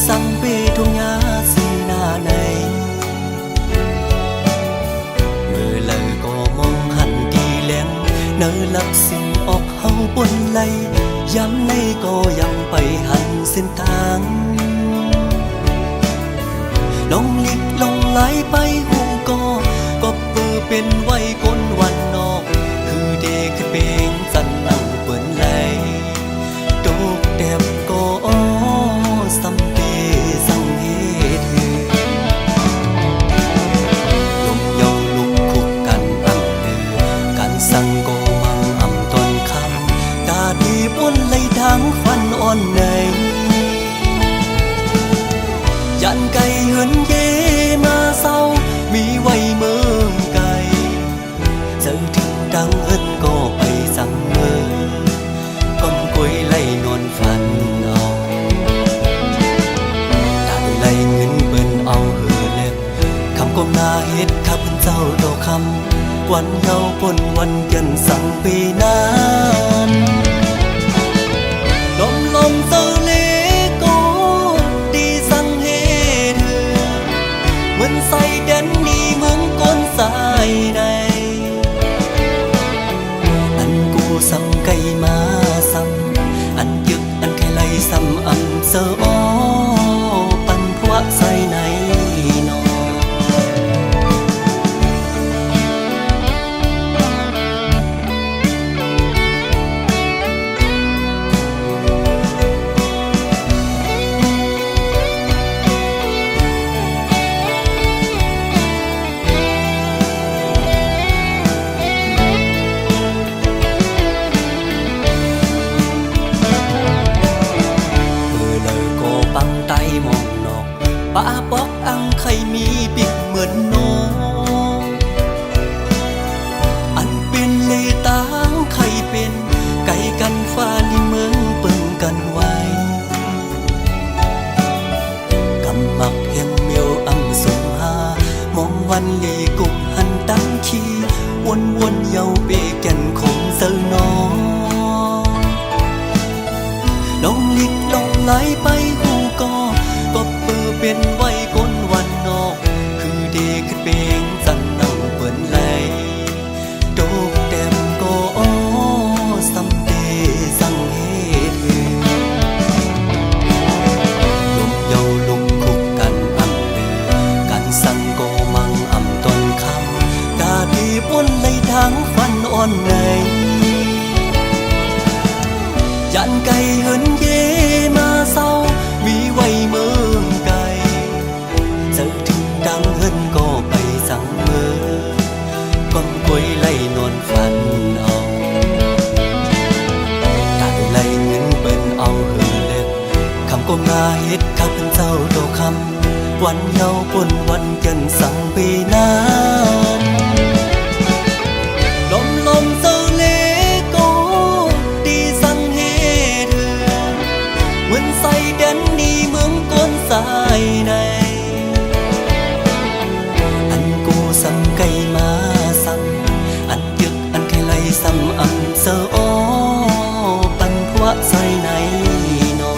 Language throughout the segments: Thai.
สั่งไปทุ่งหญ้าสีหน้าในเมื่อเลยก็มองหันดีแหลงเนอหลับสิ่งออกเฮาบนไหลย้ำในก็ยังไปหันเส้นทางลงลิบลงไหลไปหูก็เปื้อเป็นไว้คนวันนอกคือเด็กขึ้นเบงสันนั่งเปิ่นไหลโดกแดบก็สัมเปสังเหตุลมเยาลุกคุกกันอำเดือกันสั่งก็มังอำตนคำตาดีบนไหลทางฟันอ่อนในยันไก่เหินเยมาเศร้ามีไว้เมืองไกลเจอถึงดังเอิ้นก็ไปสั่งเมือก้มกล้วยไล่นอนฝันเอาตาไล่เงินเบิ่นเอาเหือเล็บคำก้มหน้าเฮ็ดข้าพเจ้าต่อคำวันเยาปนวันเย็นสั่งปีนั้นลมเศร้าเลก็ดีสั่งเฮ็ดเหมือนใส่แดนนี้เมืองก้นสายใดอันกูซ้ำไก่มาซ้ำอันยึกอันแค่ไล่ซ้ำอันเสืออ้อปันพวกใส่ในนอมองนอกป้าปอกอังไข่มีปิกเหมือนน้องอันเป็นเลตางไข่เป็นไก่กันฟ้าลิเมืองปึงกันไว้กำมักเพียงเมียวอำสมหามองวันลีกุกหันตั้งขี้วนเยาเปแก่นคงเซลน้องลงลิกลงไหลไปหูก็เปื้อเป็นไว้คนวันนอกคือเด็กขึ้นเบงจันนั่งเปิ่นไหลโดกแดมก็สัมเปสังเหตุลมเยาลุกคุกกันอำเดือกันสั่งก็มังอำตนคำตาดีบนไหลทางฟันอ่อนในยันไก่เหินเยมาเศร้ามีไว้เมืองไกลเจอถึงดังเหินก็ไปสั่งเมือก้มกล้วยไล่นอนฝันเอาตาไล่เงินเบิ่นเอาเหือเล็บคำก้มหน้าเฮ็ดข้าเป็นเจ้าโตคำวันเยาปนวันเย็นสั่งปีนั้นลมเศร้าเลก็ดีสั่งเฮ็ดเหมือนใส่แดนนี้เมืองก้นสายในอันกูซ้ำไก่มาซ้ำอันยึกอันแค่ไล่ซ้ำอันเสืออ้อปันพวกใส่ในนอ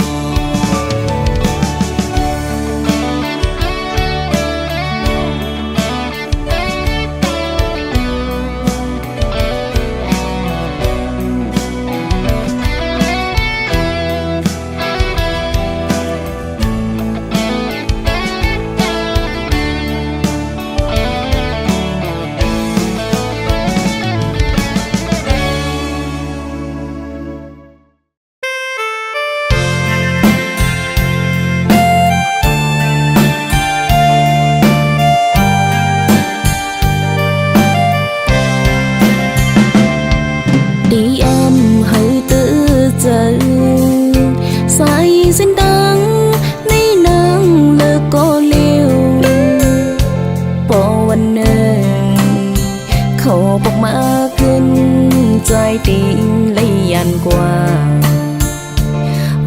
tình lấy ăn qua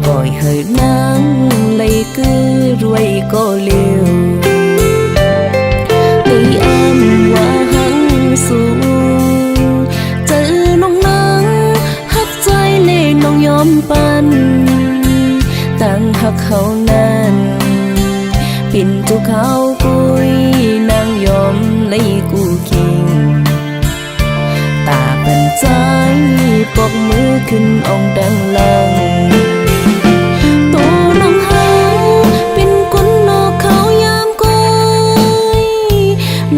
vội hơi nắng lấy cứ ruồi cô liều đi ăn qua hăng xuống chữ nông nắng hấp trái lên nông nhóm pan tăng hắc hậu nan ปิ่นจุกเขากุยนางยอมเลยกูคิงตาเป็นใจปกมือขึ้นองดังลังตัวน้องเฮาเป็นคนนอกเขายามก้อย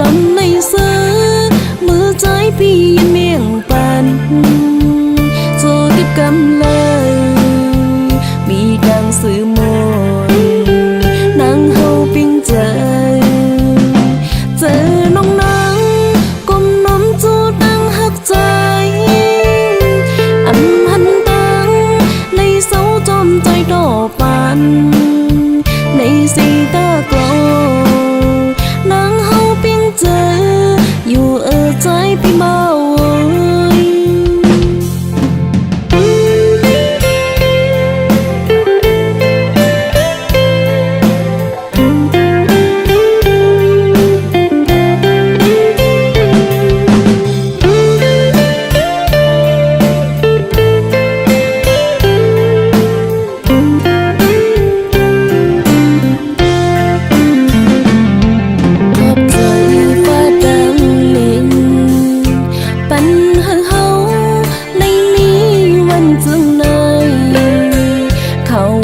ลำในเสือมือใจพี่ยันเมียงปันโซติบกำเลยมีดังสื่อมนนางเฮาปิ้งเจอน้องนางก้มน้มจูดังหักใจอันหันตังในเสาจอมใจดอปันในสีตากลนางเฮาปิ้งเจออยู่ใจพี่เมา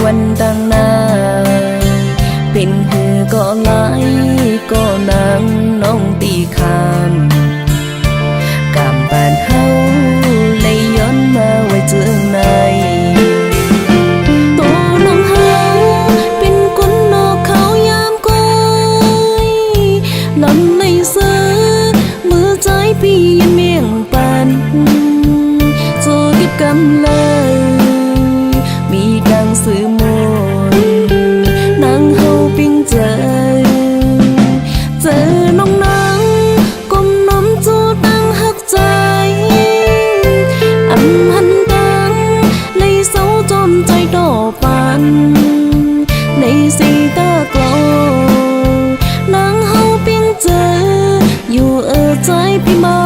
วันดังนาเป็นหือก็ไหลก็นางน้องตีคำกำบานเฮาเลยย้อนมาไว้เจืองในตัวน้องเฮาเป็นคนนอกเขายามก้อยลำในเสือมือใจพี่ยันเมียงปันโซติบกำเลยมีดังสื่อมนนางเฮาปิ้งเจอน้องนางก้มน้มจูดังหักใจอันหันตังในเสาจอมใจดอปันในสีตากลนางเฮาปิ้งเจออยู่ใจพี่เมา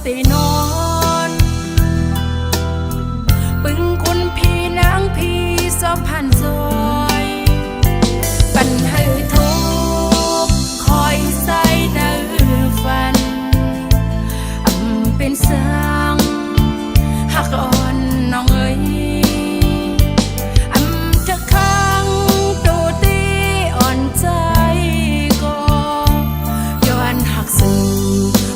ได้นอนปึงคุณพี่นางพี่สอบผ่านซอยปันให้ทุกคอยใส่ในฝันเป็นสังหักอ่อนน้องเอ๋ยจะค้างตูตีอ่อนใจก็ย้อนหักสื่อ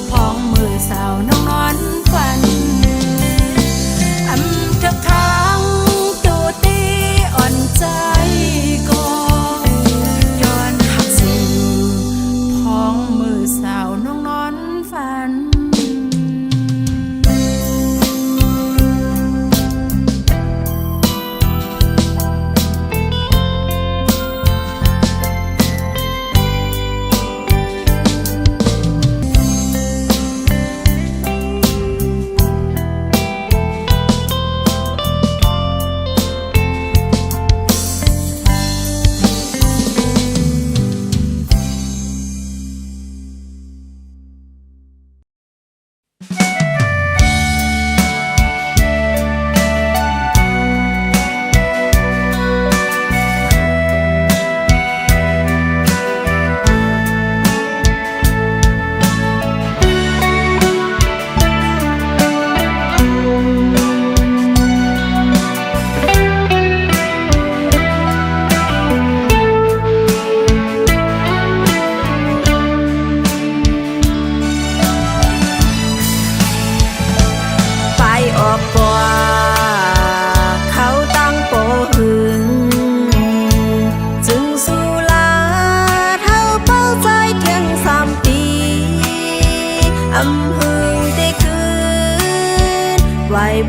พ้องมือสาวน้องนอนฝันจะค้างตูตีอ่อนใจก็ย้อนหักสื่อพ้องมือสาวน้องนอนฝัน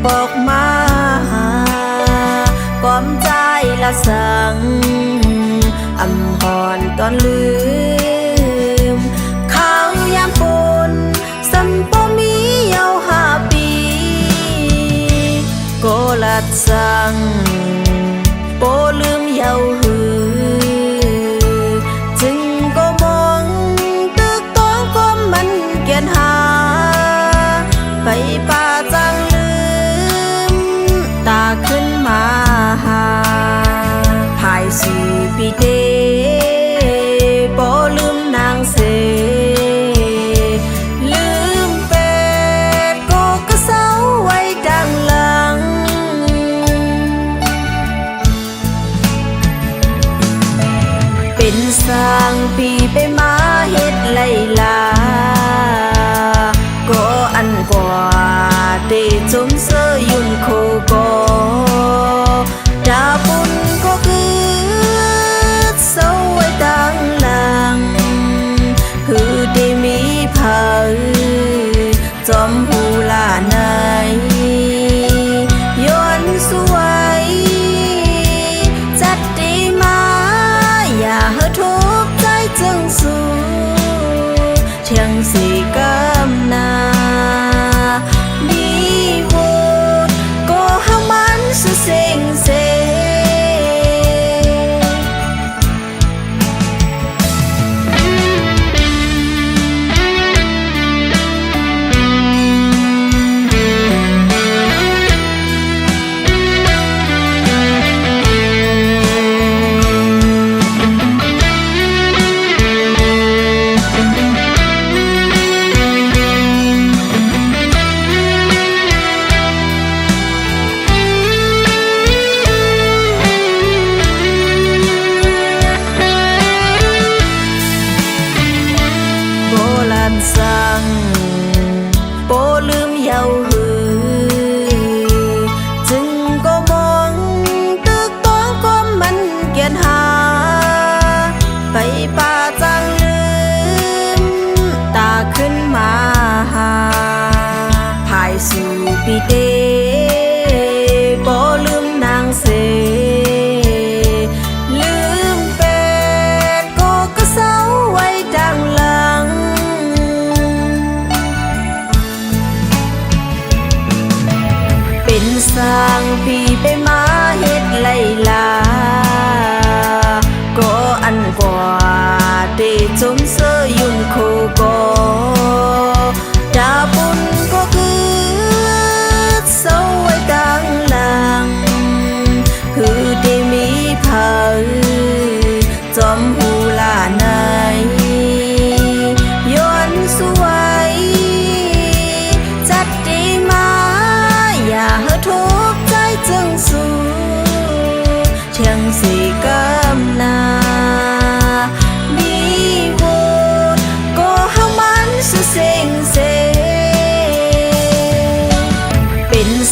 บอกมาหาก้อมใจละสังหอนตอนลืมข้าวยามปนสัมปมีเยา5 ปีโกลัดสังโปลืมเยาหือจึงก็มองตึกต้องก้มมันเกียนหาไปป่าจังตาขึ้นมาหาภาย4 ปีเดบ่ลืมนางเสลืมเป็ดก็เศร้าไว้ดังหลังเป็นสร้างปีไปมาเฮ็ดไล่ลาก็อันกว่าเตจมเสยยุ่นโคก็ดาบุญก็คือเศร้าไว้ดังหลังคือได้มีเผาจอมหูลาในย้อนสวยจัดดีมาอย่าให้ทุกข์ใจจึงสู้เชียงสีกำนาเซ็งเซสังโปลืมเยาหือจึงก็มองตึกต้องก้มมันเกียนหาไปป่าจังลืมตาขึ้นมาหาภาย4 ปีเดบ่ลืมนางเสลืมเป็ดก็เศร้าไว้ดังหลังเป็นสร้างปีไปมาเฮ็ดไล่ลาก็อันกว่าเตจมเสยยุ่นโคก็ดาบุญก็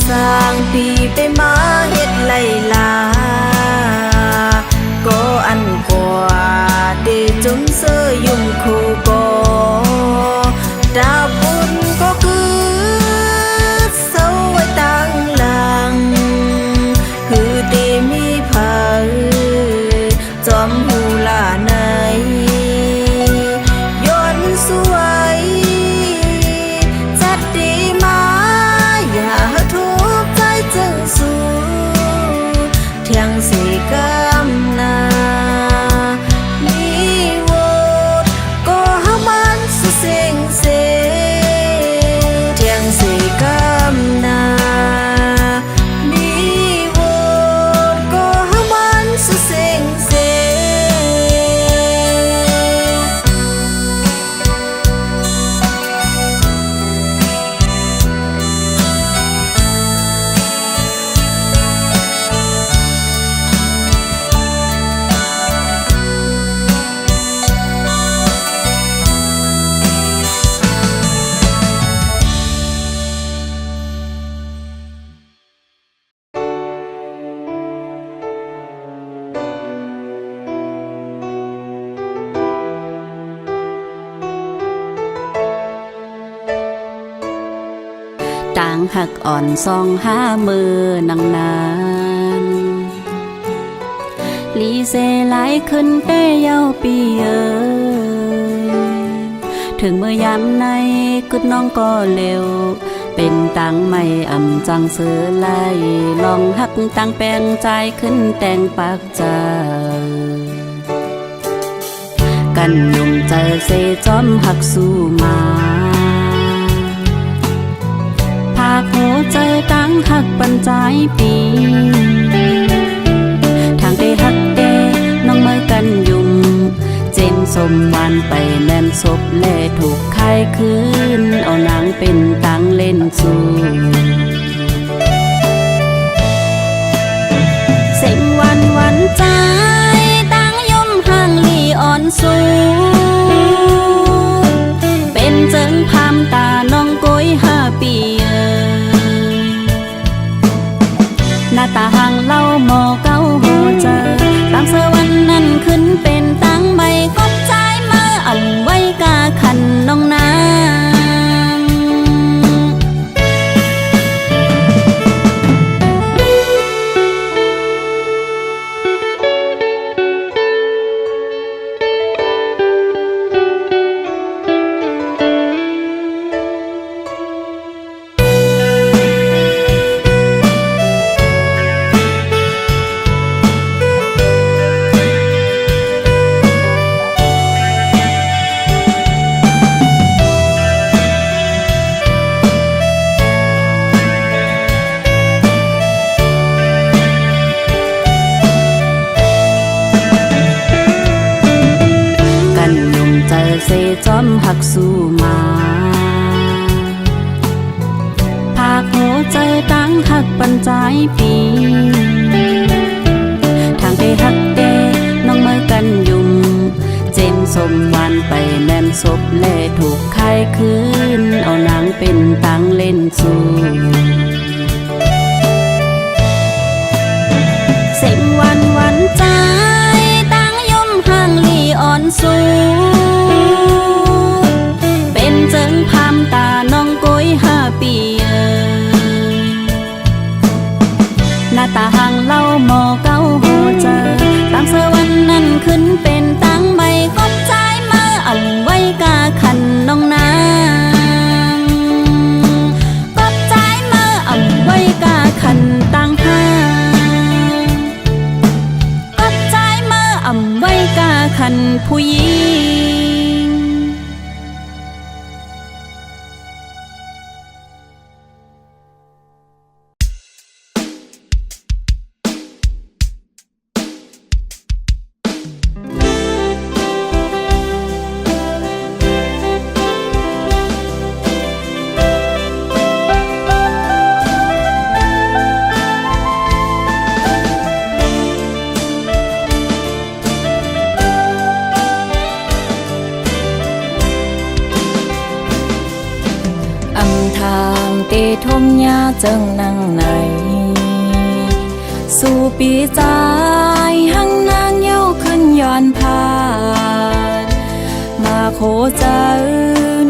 สร้างปีไปมาเฮ็ดไล่ลาก็อันกว่าเดจนเสยยุ่งคู่ก็ดาบุญก็คือเศร้าไว้ตั้งหลังคือเตมีเผาจอมหูลาในย้อนสวยจัดดีมาอย่าทุกข์ใจจึงสู้เทียงสีกำนามีโวดก็หามันสุเสียงเสเทียงสีกำนามีโวดก็หามันสุเสียงเส ต่างหักอ่อนซองหามือนางนานลีเซไหลขึ้นเต้เย้าปีเอ๋ยถึงเมื่อยามในกึดน้องก็เร็วเป็นตังไม่อ่ำจังเสือไล่ลองหักตังแปลงใจขึ้นแต่งปากใจกันยุ่งเจอเซจอมหักสู้มาภาคหัวใจตั้งหักปันใจปีทางได้หักเดน้องเมื่อกันยุ่มเจมสมวันไปแม่นศพเล่ถูกใครคืนเอานางเป็นตังเล่นสู้เสียงวันใจตั้งย่มห่างลีอ่อนสูเป็นเจิงพามตาน้องก้อย5 ปีหน้าตาห่างเล่าหมอเก้าหัวเจอตั้งเสวันนั้นขึ้นเป็นตั้งใบกบใจมาอ่ำไว้กาขันน้องนางเซจอมหักสู้มาภาคหัวใจตั้งหักปันใจปีทางได้หักเดน้องเมื่อกันยุ่มเจมสมวันไปแม่นศพเล่ถูกใครคืนเอานางเป็นตังเล่นสู้เสียงวันใจตั้งย่มห่างลีอ่อนสูเป็นเจิงพามตาน้องก้อย5 ปีหน้าตาห่างเล่าหมอเก้าหัวเจอตั้งเสวันนั้นขึ้นเป็นตั้งใบกบใจมาอ่ำไว้กาขันน้องนางกบใจมาอ่ำไว้กาขันตั้งห้ากบใจมาอ่ำไว้กาขันผู้หญิง เตทมยาเจิงนังไหนสู่ปีใจหังนางเย้าขึ้นย้อนผ่านมาโคเจอ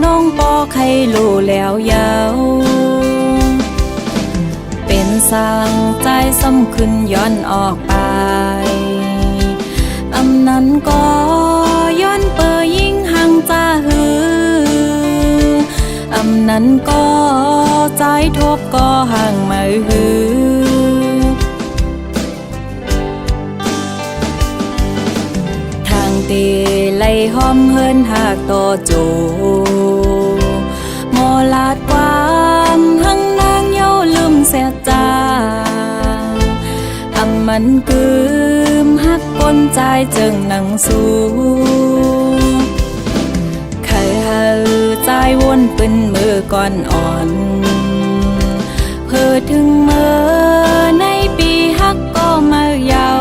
น้องปอใครรู้แล้วยาวเป็นสร้างใจซ้ำขึ้นย้อนออกไปอำนั้นก็ย้อนเปอยิ่งหังจ้าหืออำนั้นก็ใจทบก็ห่างมาหือทางเตไล่หอมเฮินหากต่อโจหมอลาดความหังนางเย้าลืมเสียจาอำมันกืมหักก้นใจจึงนังสู้ใครหาใจวนเป็นมือก่อนอ่อนเพื่อถึงเมื่อในปีหักก็มาเยา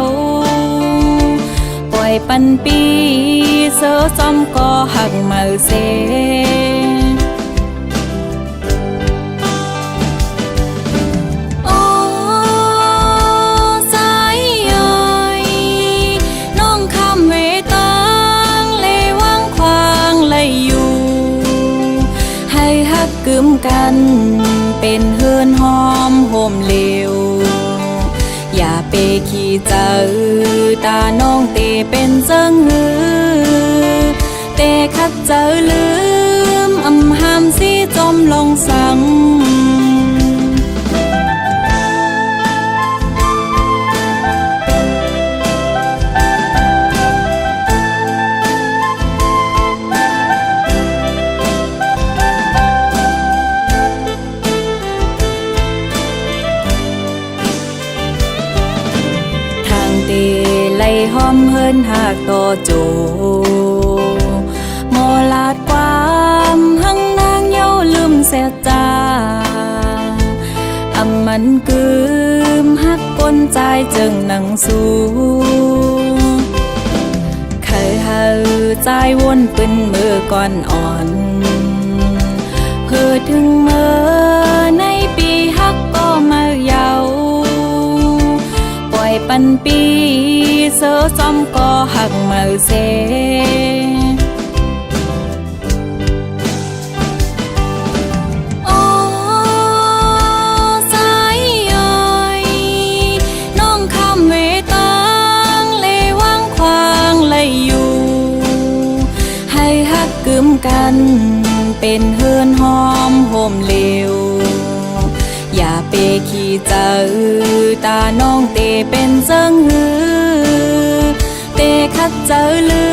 ปล่อยปันปีเสือจอมก็หักมาเสกึมกันเป็นเฮือนหอมโฮมเหลวอย่าไปขี้เจอตาน้องเตเป็นเจิงหือเตคัดเจอลืมอำหามสิจมลงสังเตไล่หอมเฮินหากต่อโจหมอลาดความหังนางเย้าลืมเสียจาอำมันกืมหักก้นใจจึงนังสู้ใครหาใจวนเป็นมือก่อนอ่อนเพื่อถึงเมื่อในปีหักก็มาเยาปันปีเสือจอมก็หักมาเสโอ้สายย่อยน้องคำเวตังเลวังควางเลยอยู่ให้หักกึมกันเป็นเฮือนหอมโฮมเหลวอย่าไปขี้เจอตาน้องเตเป็นเจิงหือเตคัดเจอลื